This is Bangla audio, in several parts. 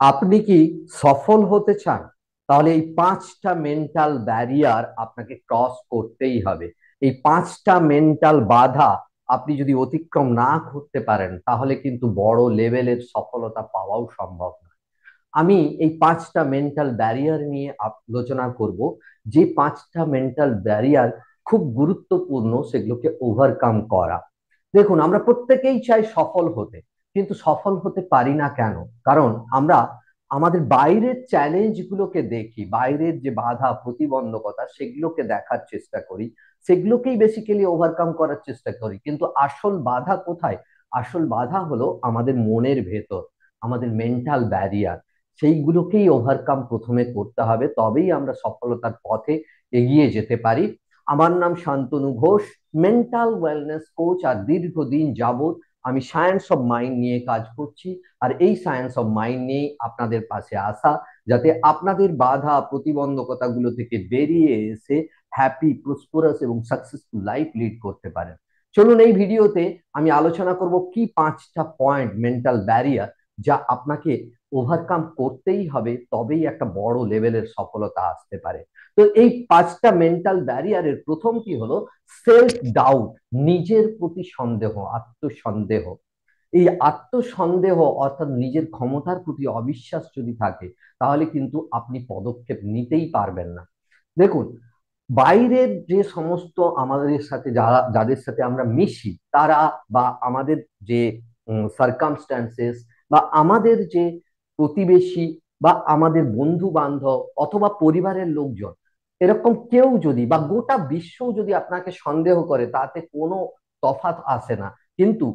আপনি কি সফল হতে চান? তাহলে এই পাঁচটা মেন্টাল ব্যারিয়ার আপনাকে ক্রস করতেই হবে। এই পাঁচটা মেন্টাল বাধা আপনি যদি অতিক্রম না করতে পারেন তাহলে কিন্তু বড় লেভেলের সফলতা পাওয়াও সম্ভব নয়। আমি এই পাঁচটা মেন্টাল ব্যারিয়ার নিয়ে আলোচনা করব। যে পাঁচটা মেন্টাল ব্যারিয়ার খুব গুরুত্বপূর্ণ সেগুলোকে ওভারকাম করা। দেখুন, আমরা প্রত্যেকেই চাই সফল হতে, কিন্তু সফল হতে পারি না কেন? কারণ আমরা আমাদের বাইরের চ্যালেঞ্জ গুলোকে দেখি, বাইরের যে বাধা প্রতিবন্ধকতা সেগুলোকে দেখার চেষ্টা করি, সেগুলোকেই বেসিক্যালি ওভারকাম করার চেষ্টা করি। কিন্তু আসল বাধা কোথায়? আসল বাধা হলো আমাদের মনের ভেতর, আমাদের মেন্টাল ব্যারিয়ার। সেইগুলোকেই ওভারকাম প্রথমে করতে হবে, তবেই আমরা সফলতার পথে এগিয়ে যেতে পারি। আমার নাম Shantanu Ghosh, mental wellness coach. আর দীর্ঘদিন যাবত আমি সায়েন্স অফ মাইন্ড নিয়ে কাজ করছি। আর এই সায়েন্স অফ মাইন্ড নিয়ে আপনাদের পাশে আসা, যাতে আপনাদের বাধা প্রতিবন্ধকতা গুলো থেকে বেরিয়ে এসে হ্যাপি, প্রসপারাস এবং সাকসেসফুল লাইফ লিড করতে পারেন। চলুন, এই ভিডিওতে আমি আলোচনা করব কি পাঁচটা পয়েন্ট মেন্টাল ব্যারিয়ার যা আপনাকে ওভারকাম করতেই হবে, তবেই একটা বড় লেভেলের সফলতা আসতে পারে। তো এই পাঁচটা মেন্টাল ব্যারিয়ারের প্রথমটি হলো সেলফ ডাউট, নিজের প্রতি সন্দেহ, আত্মসন্দেহ। এই আত্মসন্দেহ অর্থাৎ নিজের ক্ষমতার প্রতি অবিশ্বাস যদি থাকে, তাহলে কিন্তু আপনি পদক্ষেপ নিতেই পারবেন না। দেখুন, বাইরের যে সমস্ত আমাদের সাথে যাদের সাথে আমরা মিশি তারা, বা আমাদের যে সার্কামস্ট্যান্সেস, বা আমাদের যে প্রতিবেশী, বা আমাদের বন্ধু বান্ধব অথবা পরিবারের লোকজন, এরকম কেউ যদি বা গোটা বিশ্ব যদি আপনাকে সন্দেহ করে তাতে কোনো তফাৎ আসে না। কিন্তু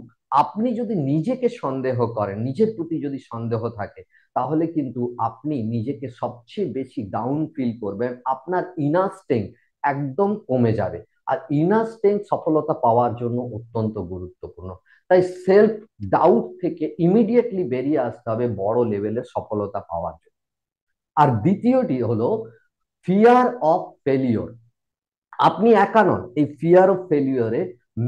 আপনি যদি নিজেকে সন্দেহ করেন, নিজের প্রতি যদি সন্দেহ থাকে, তাহলে কিন্তু আপনি নিজেকে সবচেয়ে বেশি ডাউন ফিল করবেন। আপনার ইনার স্ট্রেংথ একদম কমে যাবে। আর ইনার স্ট্রেংথ সফলতা পাওয়ার জন্য অত্যন্ত গুরুত্বপূর্ণ। তাই সেলফ ডাউট থেকে ইমিডিয়েটলি বেরিয়ে আসতে হবে বড় লেভেলের সফলতা পাওয়ার জন্য। আর দ্বিতীয়টি হলো ফিয়ার অফ ফেলিওর। আপনি একা নন, এই ফিয়ার অফ ফেলিওরে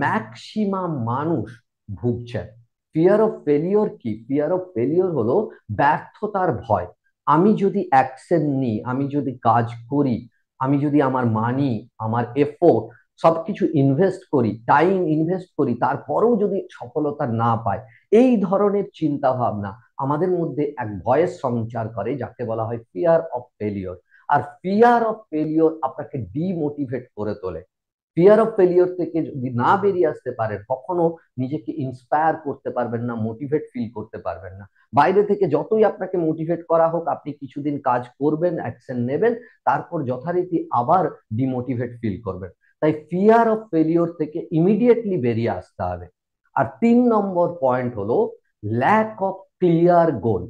ম্যাক্সিমাম মানুষ ভুগছেন। ফিয়ার অফ ফেলিওর কি? ফিয়ার অফ ফেলিওর হলো ব্যর্থতার ভয়। আমি যদি অ্যাকশন নিই, আমি যদি কাজ করি, আমি যদি আমার মানি, আমার এফোর্ট সবকিছু ইনভেস্ট করি, টাইম ইনভেস্ট করি, তারপরেও যদি সফলতা না পাই, এই ধরনের চিন্তা ভাবনা আমাদের মধ্যে এক ভয়ের সঞ্চার করে, যাকে বলা হয় ফিয়ার অফ ফেলিওর। আর ফিয়ার অফ ফেলিওর আপনাকে ডিমোটিভেট করে তোলে। ফিয়ার অফ ফেলিওর থেকে যদি না বেরিয়ে আসতে পারেন, কখনো নিজেকে ইন্সপায়ার করতে পারবেন না, মোটিভেট ফিল করতে পারবেন না। বাইরে থেকে যতই আপনাকে মোটিভেট করা হোক, আপনি কিছুদিন কাজ করবেন, অ্যাকশন নেবেন, তারপর যথারীতি আবার ডিমোটিভেট ফিল করবেন। তাই ফিয়ার অফ ফেলিওর থেকে ইমিডিয়েটলি বেরিয়ে আসতে হবে। আর 3 নম্বর পয়েন্ট হলো ল্যাক অফ ক্লিয়ার গোল।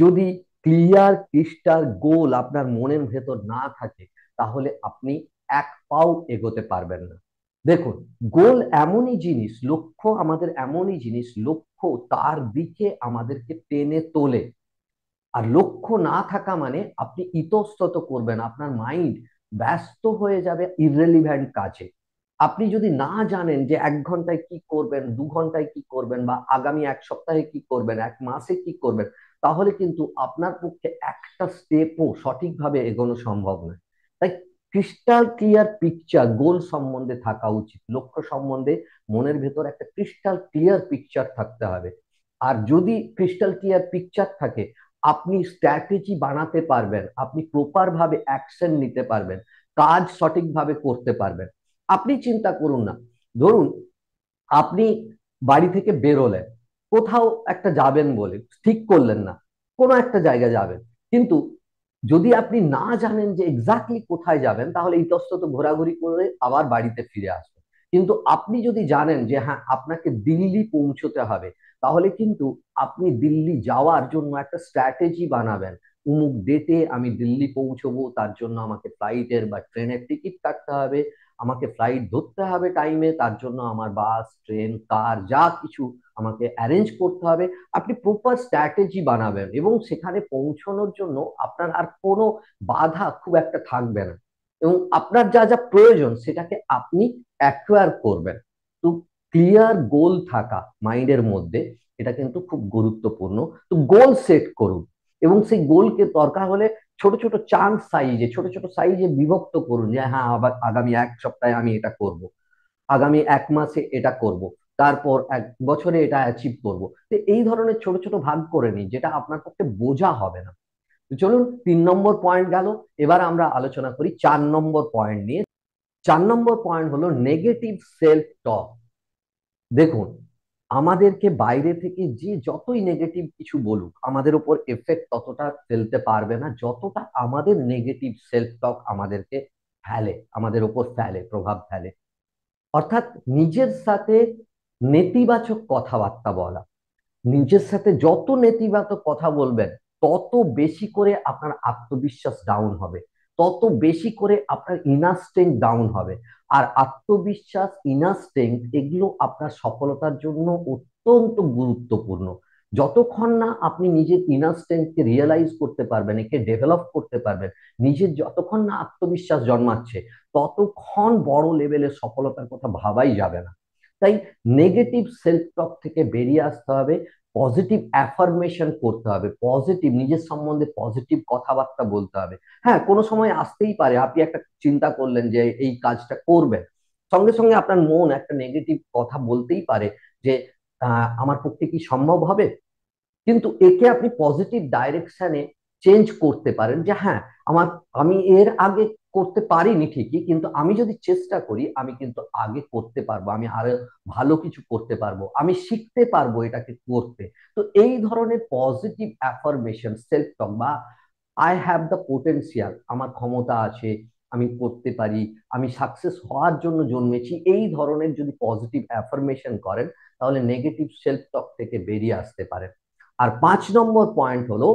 যদি ক্লিয়ার ক্রিস্টাল গোল আপনার মনের ভেতর না থাকে, তাহলে আপনি এক পাও এগোতে পারবেন না। দেখুন, গোল এমনই জিনিস, লক্ষ্য আমাদের এমনই জিনিস, লক্ষ্য তার দিকে আমাদেরকে টেনে তোলে। আর লক্ষ্য না থাকা মানে আপনি ইতস্তত করবেন, আপনার মাইন্ড ব্যস্ত হয়ে যাবে ইররেলিভেন্ট কাজে। আপনি যদি না জানেন যে 1 ঘন্টায় কি করবেন, 2 ঘন্টায় কি করবেন, বা আগামী 1 সপ্তাহে কি করবেন, 1 মাসে কি করবেন, তাহলে কিন্তু আপনার পক্ষে একটা স্টেপও সঠিকভাবে এগোনো সম্ভব নয়। তাই ক্রিস্টাল ক্লিয়ার পিকচার গোল সম্বন্ধে থাকা উচিত, লক্ষ্য সম্বন্ধে মনের ভেতর একটা ক্রিস্টাল ক্লিয়ার পিকচার থাকতে হবে। আর যদি ক্রিস্টাল ক্লিয়ার পিকচার থাকে, আপনি স্ট্র্যাটেজি বানাতে পারবেন, আপনি প্রপার ভাবে অ্যাকশন নিতে পারবেন, কাজ সঠিকভাবে করতে পারবেন। আপনি চিন্তা করুন না, ধরুন আপনি বাড়ি থেকে বেরোলেন, কোথাও একটা যাবেন বলে ঠিক করলেন না, কোনো একটা জায়গায় যাবেন, কিন্তু যদি আপনি না জানেন যে এক্স্যাক্টলি কোথায় যাবেন, তাহলে ইতস্তত ঘোরাঘুরি করে আবার বাড়িতে ফিরে আসবেন। কিন্তু আপনি যদি জানেন যে হ্যাঁ, আপনাকে দিল্লি পৌঁছতে হবে, তাহলে কিন্তু আপনি দিল্লি যাওয়ার জন্য একটা স্ট্র্যাটেজি বানাবেন। অমুক ডেটে আমি দিল্লি পৌঁছবো, তার জন্য আমাকে ফ্লাইটের বা ট্রেনের টিকিট কাটতে হবে, আমাকে ফ্লাইট ধরতে হবে টাইমে, তার জন্য আমার বাস, ট্রেন, কার যা কিছু আমাকে অ্যারেঞ্জ করতে হবে। আপনি প্রপার স্ট্র্যাটেজি বানাবেন এবং সেখানে পৌঁছানোর জন্য আপনার আর কোনো বাধা খুব একটা থাকবে না, এবং আপনার যা যা প্রয়োজন সেটাকে আপনি অ্যাকোয়ার করবেন। তো ক্লিয়ার গোল থাকা মাইন্ডের মধ্যে, এটা কিন্তু খুব গুরুত্বপূর্ণ। তো গোল সেট করুন। এবং সেই গোলকে দরকার হলে ছোট ছোট চাঙ্ক সাইজে, ছোট ছোট সাইজে বিভক্ত করুন, যে হ্যাঁ আবার আগামী এক সপ্তাহে আমি এটা করব, আগামী এক মাসে এটা করব, তারপর এক বছরে এটা অ্যাচিভ করব। তো এই ধরনের ছোট ছোট ভাগ করে নিন, যেটা আপনার পক্ষে বোঝা হবে না। তো চলুন, 3 নম্বর পয়েন্ট গেল। এবার আমরা আলোচনা করি 4 নম্বর পয়েন্ট নিয়ে। 4 নম্বর পয়েন্ট হলো নেগেটিভ সেলফ টক। দেখুন, আমাদেরকে বাইরে থেকে যে যতই নেগেটিভ কিছু বলুক, আমাদের উপর এফেক্ট ততটা ফেলতে পারবে না যতটা আমাদের নেগেটিভ সেলফ টক আমাদেরকে ফেলে, আমাদের উপর ফেলে, প্রভাব ফেলে। অর্থাৎ নিজের সাথে নেতিবাচক কথাবার্তা বলা, নিজের সাথে যত নেতিবাচক কথা বলবেন তত বেশি করে আপনার আত্মবিশ্বাস ডাউন হবে, তত বেশি করে আপনার ইনার স্ট্রেংথ ডাউন হবে। আর আত্মবিশ্বাস, ইনার স্ট্রেংথ এগুলো আপনার সফলতার জন্য অত্যন্ত গুরুত্বপূর্ণ। যতক্ষণ না আপনি নিজের ইনার স্ট্রেংথকে রিয়েলাইজ করতে পারবেন, একে ডেভেলপ করতে পারবেন, নিজের যতক্ষণ না আত্মবিশ্বাস জন্মাচ্ছে, ততক্ষণ বড় লেভেলের সফলতার কথা ভাবাই যাবে না। তাই নেগেটিভ সেলফ টক থেকে বেরিয়ে আসতে হবে, পজিটিভ অ্যাফার্মেশন করতে হবে, পজিটিভ নিজের সম্বন্ধে পজিটিভ কথাবার্তা বলতে হবে। হ্যাঁ, কোনো সময় আসতেই পারে, আপনি একটা চিন্তা করলেন যে এই কাজটা করবেন, সঙ্গে সঙ্গে আপনার মন একটা নেগেটিভ কথা বলতেই পারে যে আমার পক্ষে কি সম্ভব হবে। কিন্তু একে আপনি পজিটিভ ডাইরেকশনে চেঞ্জ করতে পারেন, যে হ্যাঁ আমার, আমি এর আগে করতে পারিনি ঠিকই, কিন্তু আমি যদি চেষ্টা করি আমি কিন্তু আগে করতে পারবো, আমি আরো ভালো কিছু করতে পারবো, আমি শিখতে পারবো এটাকে করতে। তো এই ধরনের পজিটিভ অ্যাফার্মেশন, সেলফ টক বা আই হ্যাভ দ্য পোটেনশিয়াল, আমার ক্ষমতা আছে, আমি করতে পারি, আমি সাকসেস হওয়ার জন্য জন্মেছি, এই ধরনের যদি পজিটিভ অ্যাফার্মেশন করেন, তাহলে নেগেটিভ সেলফ টক থেকে বেরিয়ে আসতে পারেন। আর 5 নম্বর পয়েন্ট হলো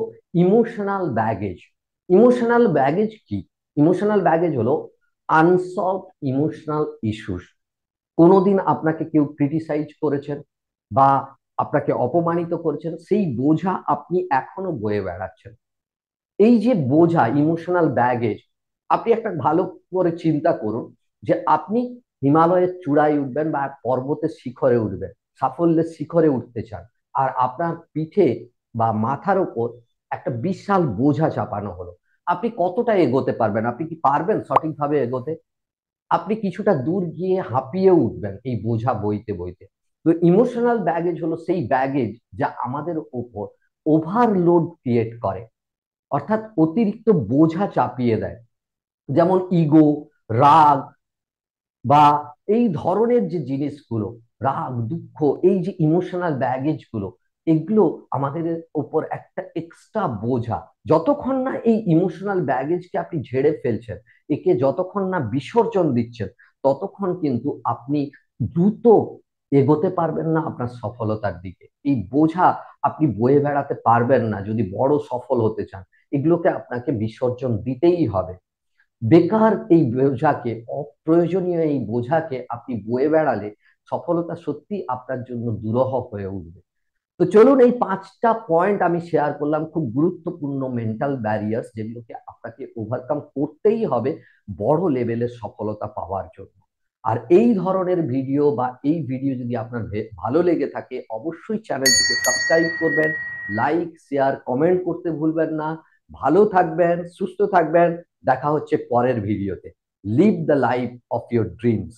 ইমোশনাল ব্যাগেজ। ইমোশনাল ব্যাগেজ কি? ইমোশনাল ব্যাগেজ হলো আনসলভ ইমোশনাল ইস্যুস। কোনোদিন আপনাকে কেউ ক্রিটিসাইজ করেছেন বা আপনাকে অপমানিত করেছেন, সেই বোঝা আপনি এখনো বয়ে বেড়াচ্ছেন। এই যে বোঝা, ইমোশনাল ব্যাগেজ, আপনি একটা ভালো করে চিন্তা করুন যে আপনি হিমালয়ের চূড়ায় উঠবেন বা পর্বতের শিখরে উঠবেন, সাফল্যের শিখরে উঠতে চান, আর আপনার পিঠে বা মাথার উপর একটা বিশাল বোঝা চাপানো হলো। আপনি কতটা এগোতে পারবেন? আপনি কি পারবেন সঠিকভাবে এগোতে? আপনি কিছুটা দূর গিয়ে হাঁপিয়ে উঠবেন এই বোঝা বইতে বইতে। তো ইমোশনাল ব্যাগেজ হলো সেই ব্যাগেজ যা আমাদের উপর ওভারলোড ক্রিয়েট করে, অর্থাৎ অতিরিক্ত বোঝা চাপিয়ে দেয়। যেমন ইগো, রাগ বা এই ধরনের যে জিনিসগুলো, রাগ, দুঃখ, এই যে ইমোশনাল ব্যাগেজ গুলো, এগুলো আমাদের উপর একটা এক্সট্রা বোঝা। যতক্ষণ না এই ইমোশনাল ব্যাগেজকে আপনি ঝেড়ে ফেলছেন, একে যতক্ষণ না বিসর্জন দিচ্ছেন, ততক্ষণ কিন্তু আপনি দ্রুত এগোতে পারবেন না আপনার সফলতার দিকে। এই বোঝা আপনি বয়ে বেড়াতে পারবেন না যদি বড় সফল হতে চান। এগুলোকে আপনাকে বিসর্জন দিতেই হবে। বেকার এই বোঝাকে, অপ্রয়োজনীয় এই বোঝাকে আপনি বয়ে বেড়ালে সফলতা সত্যি আপনার জন্য দুরূহ হয়ে উঠবে। তো চলুন, এই 5টা পয়েন্ট আমি শেয়ার করলাম, খুব গুরুত্বপূর্ণ মেন্টাল ব্যারিয়ার্স, যেগুলোকে আপনাকে ওভারকাম করতেই হবে বড় লেভেলের সফলতা পাওয়ার জন্য। আর এই ধরনের ভিডিও বা এই ভিডিও যদি আপনার ভালো লেগে থাকে, অবশ্যই চ্যানেলটিকে সাবস্ক্রাইব করবেন, লাইক, শেয়ার, কমেন্ট করতে ভুলবেন না। ভালো থাকবেন, সুস্থ থাকবেন। দেখা হচ্ছে পরের ভিডিওতে। Live the life of your dreams.